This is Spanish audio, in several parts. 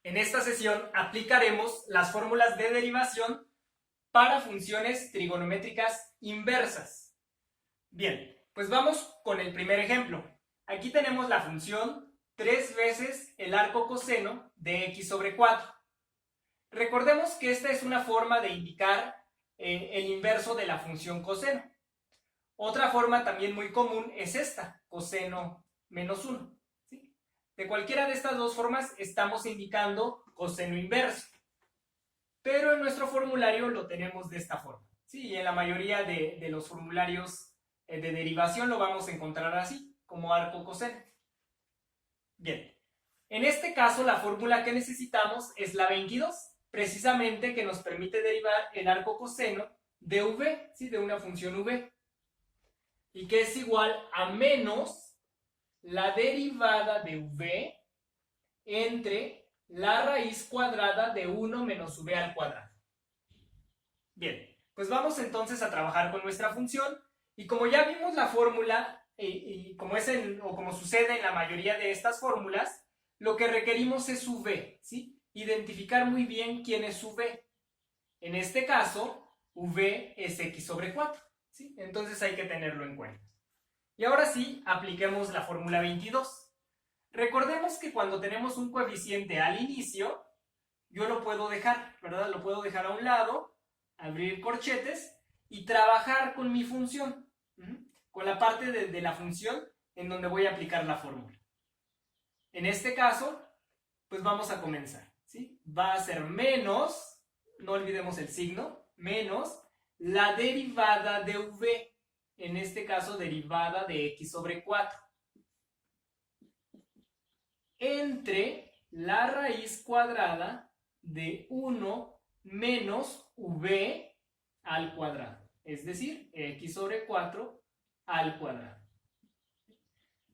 En esta sesión aplicaremos las fórmulas de derivación para funciones trigonométricas inversas. Bien, pues vamos con el primer ejemplo. Aquí tenemos la función 3 veces el arco coseno de x sobre 4. Recordemos que esta es una forma de indicar el inverso de la función coseno. Otra forma también muy común es esta, coseno menos 1. ¿Sí? De cualquiera de estas dos formas estamos indicando coseno inverso. Pero en nuestro formulario lo tenemos de esta forma. ¿Sí? Y en la mayoría de los formularios de derivación lo vamos a encontrar así, como arco coseno. Bien, en este caso la fórmula que necesitamos es la 22, precisamente que nos permite derivar el arco coseno de v, ¿sí? De una función v, y que es igual a menos la derivada de v entre la raíz cuadrada de 1 menos v al cuadrado. Bien, pues vamos entonces a trabajar con nuestra función, y como ya vimos la fórmula, y como sucede en la mayoría de estas fórmulas, lo que requerimos es su v, ¿sí? Identificar muy bien quién es su v. En este caso, v es x sobre 4, ¿sí? Entonces hay que tenerlo en cuenta. Y ahora sí, apliquemos la fórmula 22. Recordemos que cuando tenemos un coeficiente al inicio, yo lo puedo dejar, ¿verdad? Lo puedo dejar a un lado, abrir corchetes y trabajar con mi función, con la parte de la función en donde voy a aplicar la fórmula. En este caso, pues vamos a comenzar, ¿sí? Va a ser menos, no olvidemos el signo, menos la derivada de v, en este caso derivada de x sobre 4, entre la raíz cuadrada de 1 menos v al cuadrado, es decir, x sobre 4 al cuadrado.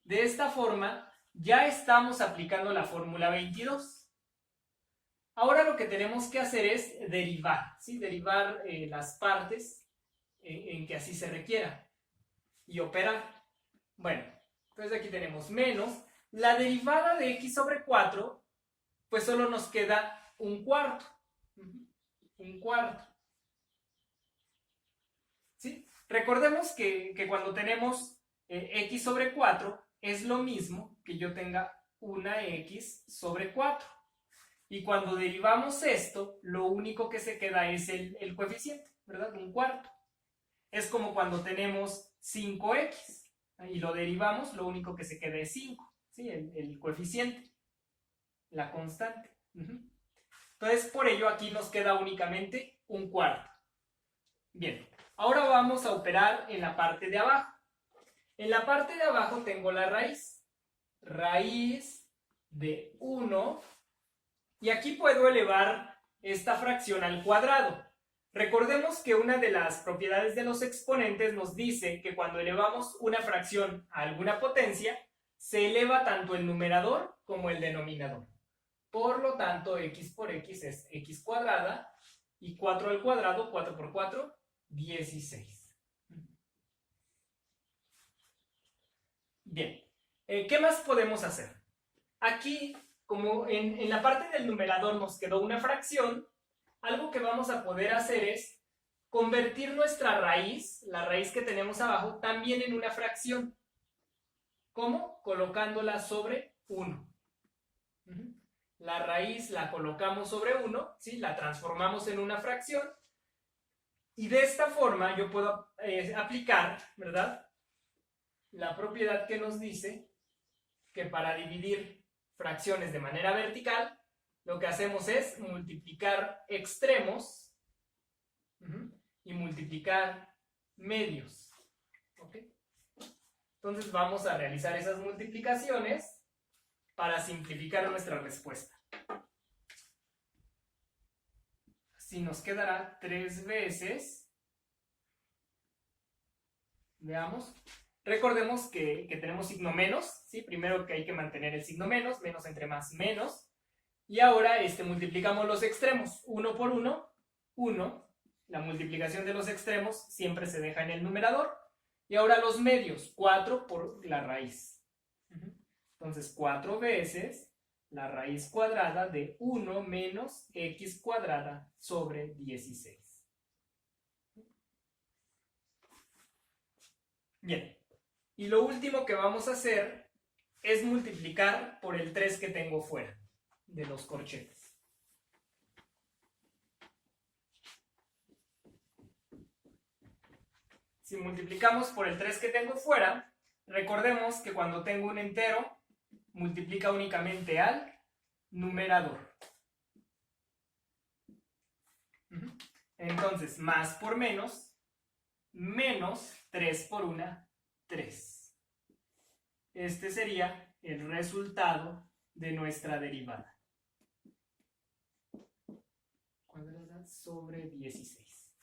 De esta forma, ya estamos aplicando la fórmula 22. Ahora lo que tenemos que hacer es derivar, ¿sí? Derivar las partes en que así se requiera y operar. Bueno, entonces aquí tenemos menos la derivada de x sobre 4, pues solo nos queda un cuarto. Un cuarto. ¿Sí? Recordemos que cuando tenemos x sobre 4 es lo mismo que yo tenga una x sobre 4. Y cuando derivamos esto, lo único que se queda es el coeficiente, ¿verdad? Un cuarto. Es como cuando tenemos 5x y lo derivamos, lo único que se queda es 5, ¿sí? El coeficiente, la constante. Entonces, por ello aquí nos queda únicamente un cuarto. Bien, ahora vamos a operar en la parte de abajo. En la parte de abajo tengo la raíz. Raíz de 1. Y aquí puedo elevar esta fracción al cuadrado. Recordemos que una de las propiedades de los exponentes nos dice que cuando elevamos una fracción a alguna potencia, se eleva tanto el numerador como el denominador. Por lo tanto, x por x es x cuadrada, y 4 al cuadrado, 4 por 4, 16. Bien, ¿qué más podemos hacer? Aquí, como en la parte del numerador nos quedó una fracción, algo que vamos a poder hacer es convertir nuestra raíz, la raíz que tenemos abajo, también en una fracción. ¿Cómo? Colocándola sobre 1. La raíz la colocamos sobre 1, ¿sí? La transformamos en una fracción, y de esta forma yo puedo aplicar, ¿verdad?, la propiedad que nos dice que para dividir fracciones de manera vertical, lo que hacemos es multiplicar extremos y multiplicar medios. ¿Ok? Entonces vamos a realizar esas multiplicaciones para simplificar nuestra respuesta. Así nos quedará 3 veces. Veamos. Recordemos que tenemos signo menos, ¿sí? Primero que hay que mantener el signo menos, menos entre más, menos. Y ahora multiplicamos los extremos, 1 por 1, 1. La multiplicación de los extremos siempre se deja en el numerador. Y ahora los medios, 4 por la raíz. Entonces 4 veces la raíz cuadrada de 1 menos x cuadrada sobre 16. Bien, y lo último que vamos a hacer es multiplicar por el 3 que tengo fuera de los corchetes. Si multiplicamos por el 3 que tengo fuera, recordemos que cuando tengo un entero, multiplica únicamente al numerador. Entonces, más por menos 3 por 1, 3. Este sería el resultado de nuestra derivada. Cuadrada sobre 16.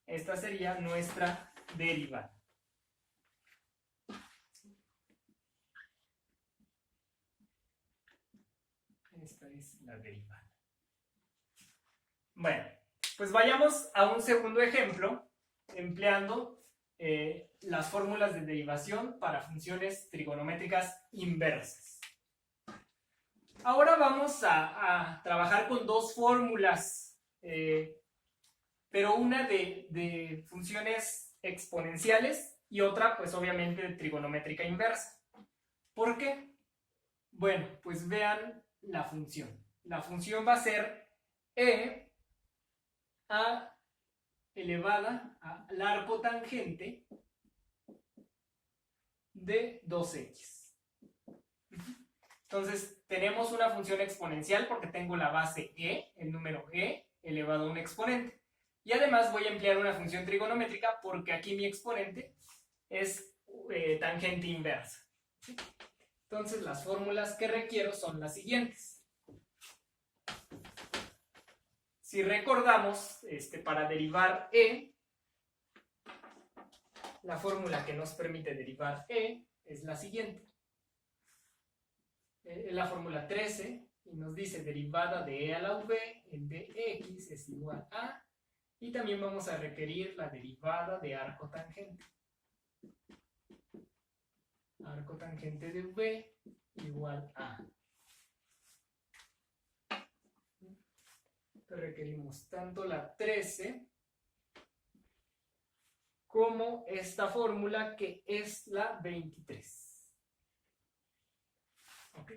Esta sería nuestra derivada. Esta es la derivada. Bueno, pues vayamos a un segundo ejemplo empleando las fórmulas de derivación para funciones trigonométricas inversas. Ahora vamos a trabajar con dos fórmulas, pero una de funciones exponenciales y otra, pues obviamente, de trigonométrica inversa. ¿Por qué? Bueno, pues vean la función. La función va a ser e a elevada al arco tangente de 2x. Entonces, tenemos una función exponencial porque tengo la base e, el número e, elevado a un exponente. Y además voy a emplear una función trigonométrica porque aquí mi exponente es tangente inversa. ¿Sí? Entonces, las fórmulas que requiero son las siguientes. Si recordamos, para derivar e, la fórmula que nos permite derivar e es la siguiente. Es la fórmula 13 y nos dice derivada de e a la v en dx es igual a, y también vamos a requerir la derivada de arco tangente. Arco tangente de v igual a. Entonces requerimos tanto la 13 como esta fórmula que es la 23. ¿Ok?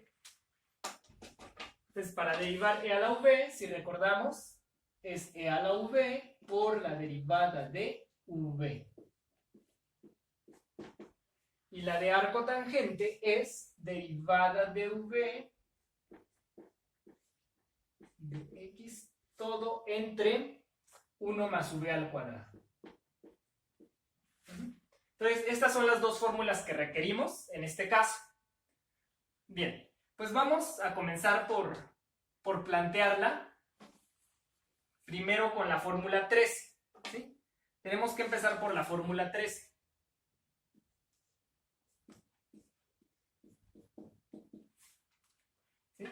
Entonces, para derivar e a la v, si recordamos, es e a la v por la derivada de v. Y la de arco tangente es derivada de v de x, todo entre 1 más v al cuadrado. Entonces, estas son las dos fórmulas que requerimos en este caso. Bien, pues vamos a comenzar por plantearla primero con la fórmula 13. ¿Sí? Tenemos que empezar por la fórmula 13. ¿Sí?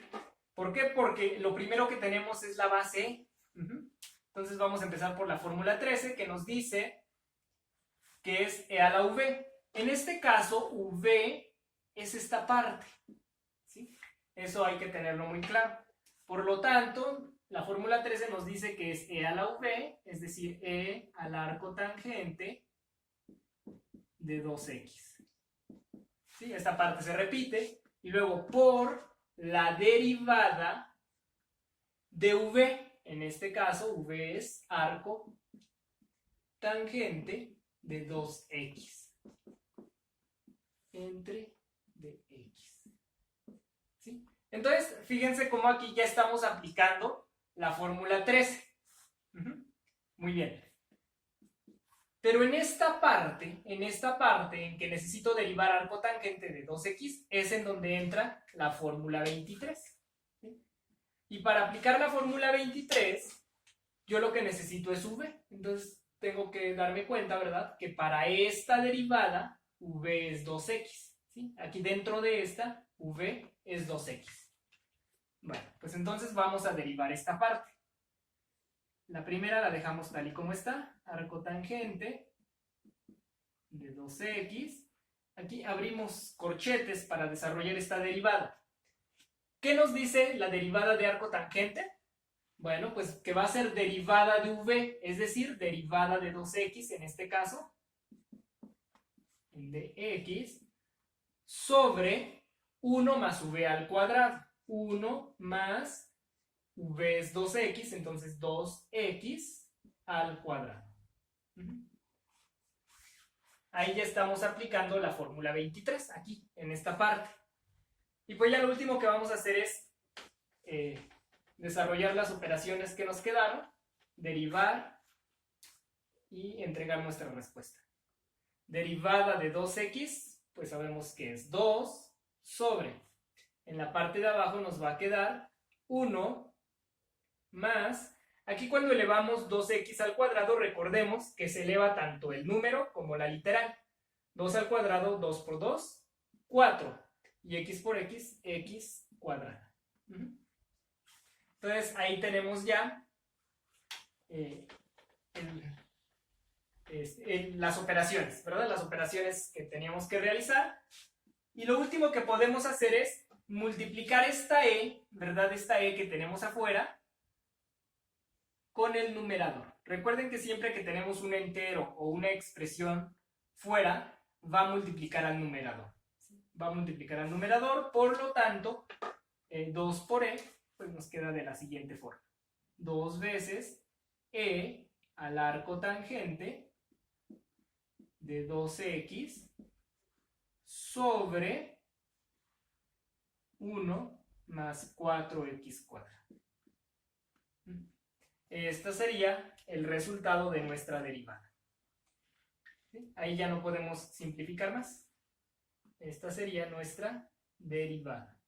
¿Por qué? Porque lo primero que tenemos es la base e. Entonces vamos a empezar por la fórmula 13 que nos dice que es e a la v. En este caso, v es esta parte. ¿Sí? Eso hay que tenerlo muy claro. Por lo tanto, la fórmula 13 nos dice que es e a la v, es decir, e al arco tangente de 2x. ¿Sí? Esta parte se repite. Y luego por la derivada de v. En este caso, v es arco tangente de 2x entre de x. ¿Sí? Entonces, fíjense cómo aquí ya estamos aplicando la fórmula 13. Muy bien. Pero en esta parte en que necesito derivar arco tangente de 2x, es en donde entra la fórmula 23. ¿Sí? Y para aplicar la fórmula 23, yo lo que necesito es v. Entonces, tengo que darme cuenta, ¿verdad?, que para esta derivada, v es 2x. ¿Sí? Aquí dentro de esta, v es 2x. Bueno, pues entonces vamos a derivar esta parte. La primera la dejamos tal y como está, arco tangente de 2x. Aquí abrimos corchetes para desarrollar esta derivada. ¿Qué nos dice la derivada de arco tangente? Bueno, pues que va a ser derivada de v, es decir, derivada de 2x en este caso, de x, sobre 1 más v al cuadrado. 1 más v es 2x, entonces 2x al cuadrado. Ahí ya estamos aplicando la fórmula 23, aquí, en esta parte. Y pues ya lo último que vamos a hacer es desarrollar las operaciones que nos quedaron, derivar y entregar nuestra respuesta. Derivada de 2x, pues sabemos que es 2 sobre, en la parte de abajo nos va a quedar 1 más, aquí cuando elevamos 2x al cuadrado, recordemos que se eleva tanto el número como la literal. 2 al cuadrado, 2 por 2, 4. Y x por x, x cuadrada. Entonces ahí tenemos ya las operaciones, ¿verdad? Las operaciones que teníamos que realizar. Y lo último que podemos hacer es multiplicar esta e, ¿verdad? Esta e que tenemos afuera con el numerador. Recuerden que siempre que tenemos un entero o una expresión fuera, va a multiplicar al numerador. Va a multiplicar al numerador, por lo tanto, 2 por e, pues nos queda de la siguiente forma. 2 veces e al arco tangente de 2x sobre 1 más 4x cuadrado. Este sería el resultado de nuestra derivada. ¿Sí? Ahí ya no podemos simplificar más. Esta sería nuestra derivada.